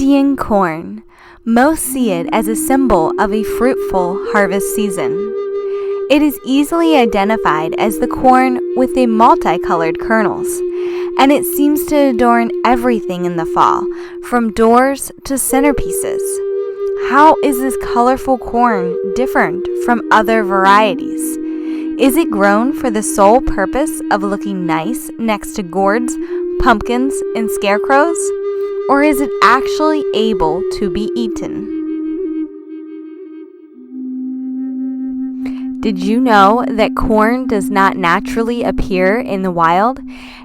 Indian corn. Most see it as a symbol of a fruitful harvest season. It is easily identified as the corn with the multicolored kernels, and it seems to adorn everything in the fall, from doors to centerpieces. How is this colorful corn different from other varieties? Is it grown for the sole purpose of looking nice next to gourds, pumpkins, and scarecrows? Or is it actually able to be eaten? Did you know that corn does not naturally appear in the wild?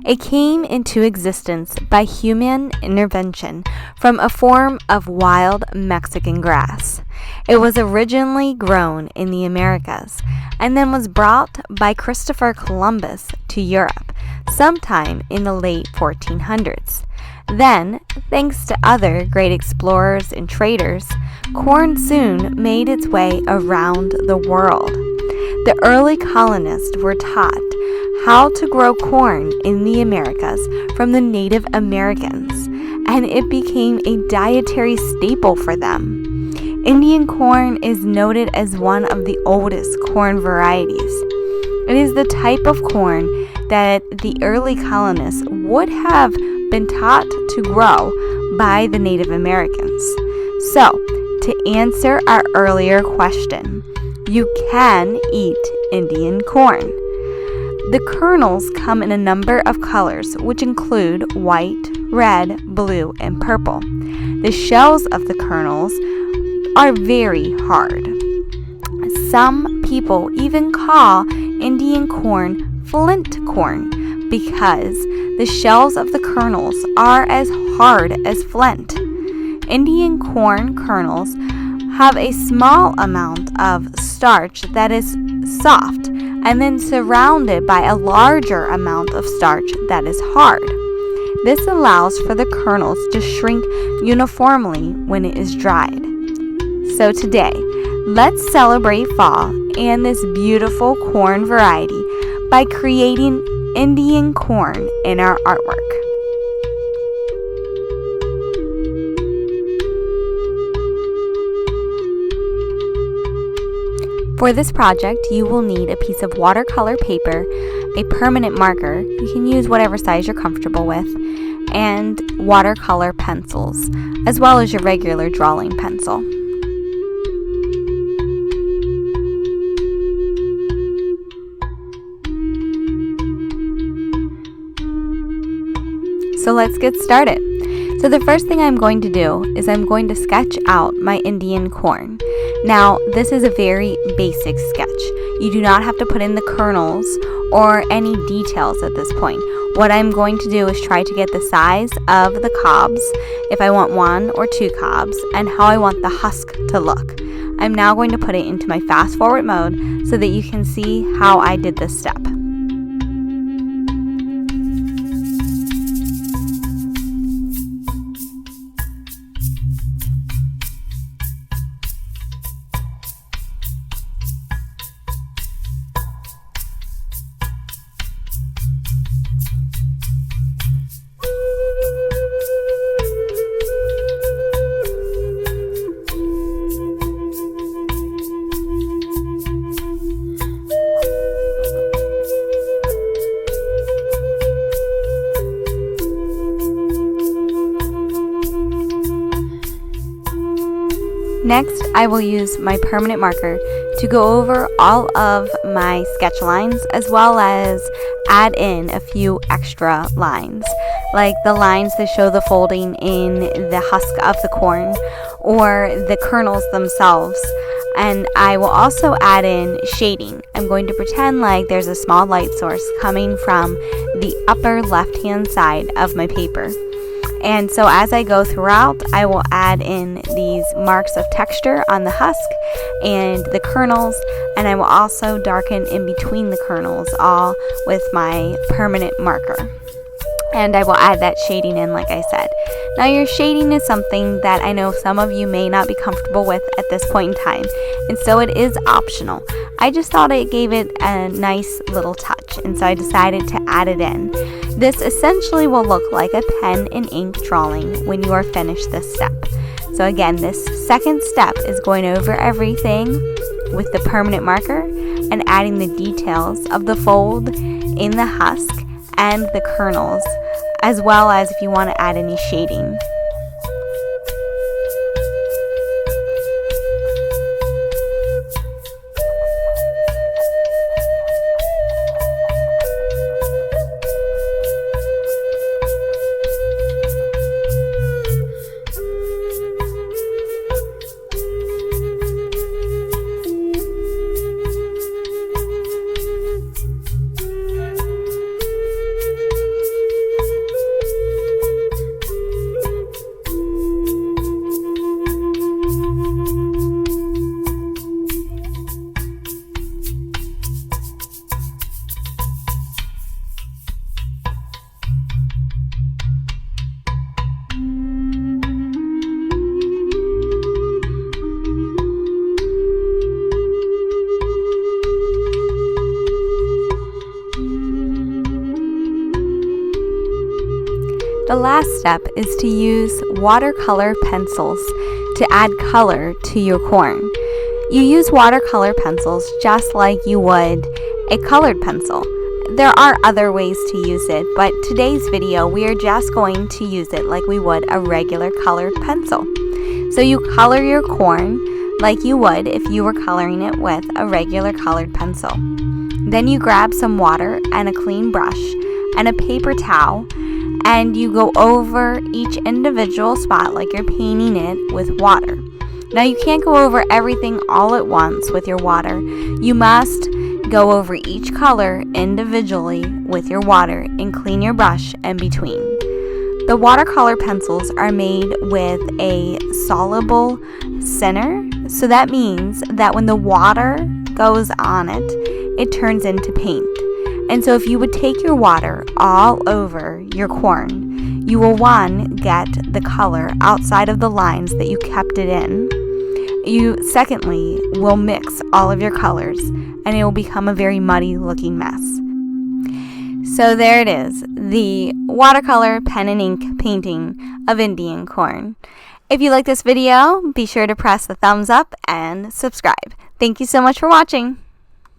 It came into existence by human intervention from a form of wild Mexican grass. It was originally grown in the Americas and then was brought by Christopher Columbus to Europe sometime in the late 1400s. Then, thanks to other great explorers and traders, corn soon made its way around the world. The early colonists were taught how to grow corn in the Americas from the Native Americans, and it became a dietary staple for them. Indian corn is noted as one of the oldest corn varieties. It is the type of corn that the early colonists would have been taught to grow by the Native Americans. So, to answer our earlier question, you can eat Indian corn. The kernels come in a number of colors, which include white, red, blue, and purple. The shells of the kernels are very hard. Some people even call Indian corn flint corn because the shells of the kernels are as hard as flint. Indian corn kernels have a small amount of starch that is soft and then surrounded by a larger amount of starch that is hard. This allows for the kernels to shrink uniformly when it is dried. So today, let's celebrate fall and this beautiful corn variety by creating Indian corn in our artwork. For this project, you will need a piece of watercolor paper, a permanent marker, you can use whatever size you're comfortable with, and watercolor pencils, as well as your regular drawing pencil. So let's get started. So the first thing I'm going to do is I'm going to sketch out my Indian corn. Now, this is a very basic sketch. You do not have to put in the kernels or any details at this point. What I'm going to do is try to get the size of the cobs, if I want 1 or 2 cobs, and how I want the husk to look. I'm now going to put it into my fast forward mode so that you can see how I did this step. Next, I will use my permanent marker to go over all of my sketch lines as well as add in a few extra lines, like the lines that show the folding in the husk of the corn or the kernels themselves. And I will also add in shading. I'm going to pretend like there's a small light source coming from the upper left-hand side of my paper. And so as I go throughout, I will add in these marks of texture on the husk and the kernels, and I will also darken in between the kernels, all with my permanent marker. And I will add that shading in, like I said. Now, your shading is something that I know some of you may not be comfortable with at this point in time, and so it is optional. I just thought it gave it a nice little touch, and so I decided to add it in. This essentially will look like a pen and ink drawing when you are finished this step. So again, this second step is going over everything with the permanent marker and adding the details of the fold in the husk and the kernels, as well as if you want to add any shading. The last step is to use watercolor pencils to add color to your corn. You use watercolor pencils just like you would a colored pencil. There are other ways to use it, but today's video we are just going to use it like we would a regular colored pencil. So you color your corn like you would if you were coloring it with a regular colored pencil. Then you grab some water and a clean brush and a paper towel, and you go over each individual spot like you're painting it with water. Now you can't go over everything all at once with your water. You must go over each color individually with your water and clean your brush in between. The watercolor pencils are made with a soluble center, so that means that when the water goes on it, it turns into paint. And so if you would take your water all over your corn, you will, one, get the color outside of the lines that you kept it in. You, secondly, will mix all of your colors, and it will become a very muddy looking mess. So there it is, the watercolor pen and ink painting of Indian corn. If you like this video, be sure to press the thumbs up and subscribe. Thank you so much for watching.